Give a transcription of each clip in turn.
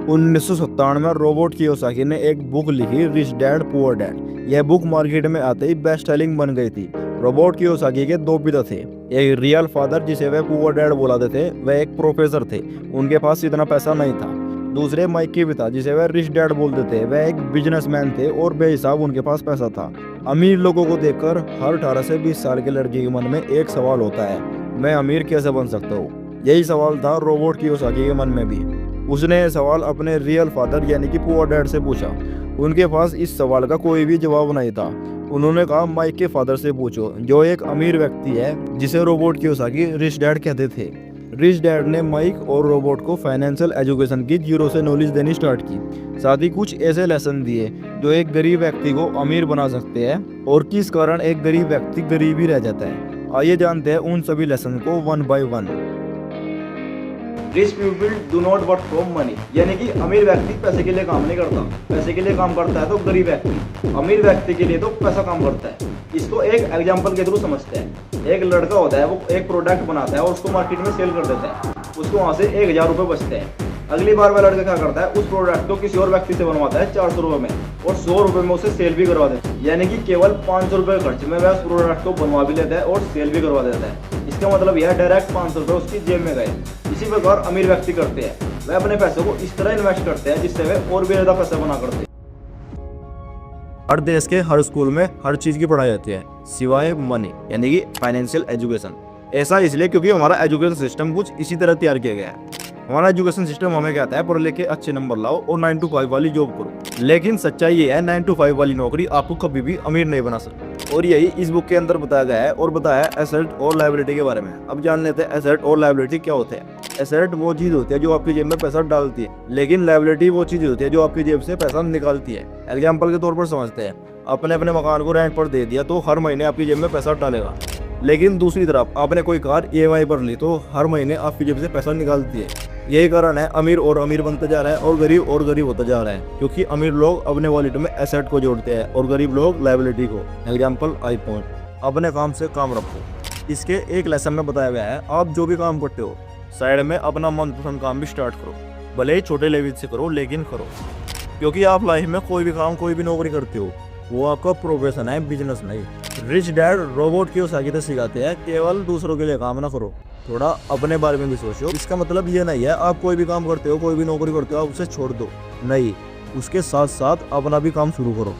1997 में Robert Kiyosaki ने एक बुक लिखी, रिच डैड पुअर डैड। यह बुक मार्केट में आते ही बेस्ट सेलिंग बन गई थी। रॉबर्ट कियोसाकी के दो पिता थे, एक रियल फादर जिसे वे पुअर डैड बुलाते थे, वह एक प्रोफेसर थे, उनके पास इतना पैसा नहीं था। दूसरे माइक के पिता जिसे वे रिच डैड बोलते थे, वह एक बिजनेसमैन थे और बेहिसाब उनके पास पैसा था। अमीर लोगों को देखकर हर 18 से 20 साल के लड़के के मन में एक सवाल होता है, मैं अमीर कैसे बन सकता हूँ। यही सवाल था रॉबर्ट कियोसाकी के मन में भी। उसने यह सवाल अपने रियल फादर यानी कि पुअर डैड से पूछा। उनके पास इस सवाल का कोई भी जवाब नहीं था। उन्होंने कहा माइक के फादर से पूछो, जो एक अमीर व्यक्ति है जिसे रॉबर्ट कियोसाकी रिच डैड कहते थे। रिच डैड ने माइक और रॉबर्ट को फाइनेंशियल एजुकेशन की जीरो से नॉलेज देनी स्टार्ट की। साथ ही कुछ ऐसे लेसन दिए जो एक गरीब व्यक्ति को अमीर बना सकते हैं और किस कारण एक गरीब व्यक्ति गरीब ही रह जाता है। आइए जानते हैं उन सभी लेसन को one by one. Rich people do not work from money, यानी कि अमीर व्यक्ति पैसे के लिए काम नहीं करता, पैसे के लिए काम करता है तो गरीब व्यक्ति। अमीर व्यक्ति के लिए तो पैसा काम करता है। इसको एक एग्जांपल के थ्रू समझते हैं। एक लड़का होता है, वो एक प्रोडक्ट बनाता है और उसको मार्केट में सेल कर देता है, उसको वहाँ से 1000 रुपये बचते हैं। अगली बार वह लड़का क्या करता है, उस प्रोडक्ट को किसी और व्यक्ति से बनवाता है 400 रुपये में और 100 रुपये में उसे सेल भी करवा देता है। यानी कि केवल 500 रुपये खर्च में वह उस प्रोडक्ट को बनवा भी लेता है और सेल भी करवा देता है। इसका मतलब यह डायरेक्ट 500 रुपये उसकी जेब में गए। इसी प्रकार अमीर व्यक्ति करते हैं, वह अपने पैसे को इस तरह इन्वेस्ट करते हैं जिससे वे और भी ज्यादा पैसा बना करते हैं। हर देश के हर स्कूल में हर चीज की पढ़ाई होती है सिवाय मनी यानी कि फाइनेंशियल एजुकेशन। ऐसा इसलिए क्योंकि हमारा एजुकेशन सिस्टम कुछ इसी तरह तैयार किया गया है। हमारा एजुकेशन सिस्टम हमें कहता है पढ़ लिख के अच्छे नंबर लाओ और 9 to 5 वाली जॉब करो। लेकिन सच्चाई ये है 9 to 5 वाली नौकरी आपको कभी भी अमीर नहीं बना सकती। और यही इस बुक के अंदर बताया गया है और बताया है एसेट और लायबिलिटी के बारे में। अब जान लेते हैं एसेट और लायबिलिटी क्या होते हैं। एसेट वो चीज होती है जो आपकी जेब में पैसा डालती है, लेकिन लायबिलिटी वो चीज होती है जो आपकी जेब से पैसा निकालती है। एग्जाम्पल के तौर पर समझते हैं, अपने अपने मकान को रेंट पर दे दिया तो हर महीने आपकी जेब में पैसा डालेगा। लेकिन दूसरी तरफ आपने कोई कार EMI पर ली तो हर महीने आपकी जेब से पैसा निकालती है। यही कारण है अमीर और अमीर बनता जा रहा है और गरीब होता जा रहा है, क्योंकि अमीर लोग अपने वॉलेट में एसेट को जोड़ते हैं और गरीब लोग लायबिलिटी को। Example iPhone. अपने काम से काम रखो। इसके एक लेसन में बताया गया है, आप जो भी काम करते हो साइड में अपना मनपसंद काम भी स्टार्ट करो, भले ही छोटे लेवल से करो लेकिन करो। क्योंकि आप लाइफ में कोई भी काम कोई भी नौकरी करते हो वो आपका प्रोफेशन है, बिजनेस नहीं। रिच डैड रॉबर्ट कियोसाकी तो सिखाते हैं केवल दूसरों के लिए काम ना करो, थोड़ा अपने बारे में भी सोचो। इसका मतलब ये नहीं है आप कोई भी काम करते हो, कोई भी नौकरी करते हो आप उसे छोड़ दो, नहीं, उसके साथ साथ अपना भी काम शुरू करो।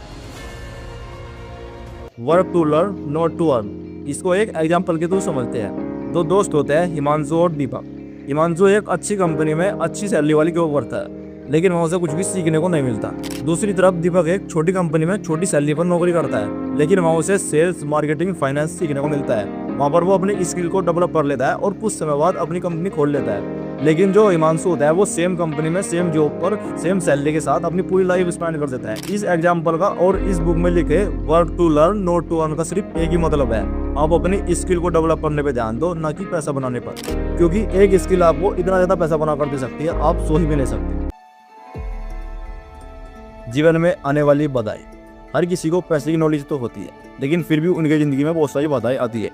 Work to learn not to earn. इसको एक एग्जाम्पल के थ्रू समझते हैं। दो दोस्त होते हैं, हिमांशु और दीपक। हिमांशु एक अच्छी कंपनी में अच्छी सैलरी वाली जॉब करता है, लेकिन वहाँ से कुछ भी सीखने को नहीं मिलता। दूसरी तरफ दीपक एक छोटी कंपनी में छोटी सैलरी पर नौकरी करता है, लेकिन वहाँ उसे सेल्स, मार्केटिंग, फाइनेंस सीखने को मिलता है। वहाँ पर वो अपनी स्किल को डेवलप कर लेता है और कुछ समय बाद अपनी कंपनी खोल लेता है। लेकिन जो हिमांशु होता है वो सेम कंपनी में सेम जॉब पर सेम सैलरी के साथ अपनी पूरी लाइफ स्पेंड कर देता है। इस एग्जाम्पल का और इस बुक में लिखे work to learn not to earn का सिर्फ एक ही मतलब है, आप अपनी स्किल को डेवलप करने पे ध्यान दो, ना कि पैसा बनाने पर। क्योंकि एक स्किल आपको इतना ज्यादा पैसा बना कर दे सकती है, आप सोच भी नहीं सकते। जीवन में आने वाली बाधाएं। हर किसी को पैसे की नॉलेज तो होती है, लेकिन फिर भी उनकी जिंदगी में बहुत सारी बाधाएं आती है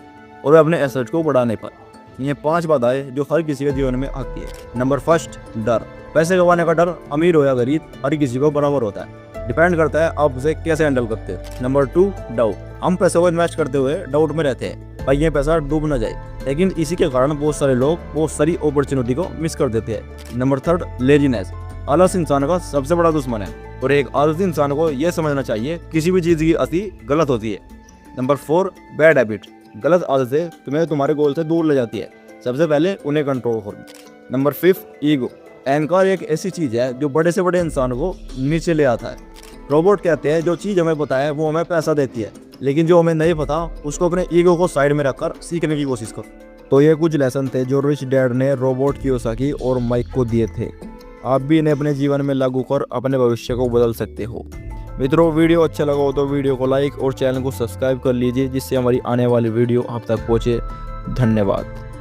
और वे अपने एसेट को बढ़ाने पर। ये 5 बाधाएं जो हर किसी के जीवन में आती है। नंबर 1, डर। पैसे गंवाने का डर अमीर हो या गरीब हर किसी को बराबर होता है, डिपेंड करता है आप उसे कैसे हैंडल करते हैं। Number 2, doubt. हम पैसे को इन्वेस्ट करते हुए डाउट में रहते हैं, भाई ये पैसा डूब ना जाए, लेकिन इसी के कारण बहुत सारे लोग बहुत सारी अपॉर्चुनिटी को मिस कर देते हैं। Number 3, laziness. आलस इंसान का सबसे बड़ा दुश्मन है और एक आलसी इंसान को यह समझना चाहिए किसी भी चीज की अति गलत होती है। Number 4, bad habit. गलत आदतें तुम्हें तुम्हारे गोल से दूर ले जाती है, सबसे पहले उन्हें कंट्रोल करो। Number 5, ego. अहंकार एक ऐसी चीज है जो बड़े से बड़े इंसान को नीचे ले आता है। रोबोट कहते हैं जो चीज हमें पता है वो हमें पैसा देती है, लेकिन जो हमें नहीं पता उसको अपने ईगो को साइड में रखकर सीखने की कोशिश करो। तो ये कुछ लेसन थे जो रिच डैड ने रॉबर्ट कियोसाकी और माइक को दिए थे। आप भी इन्हें अपने जीवन में लागू कर अपने भविष्य को बदल सकते हो। मित्रों, वीडियो अच्छा लगा हो तो वीडियो को लाइक और चैनल को सब्सक्राइब कर लीजिए, जिससे हमारी आने वाली वीडियो आप तक पहुंचे। धन्यवाद।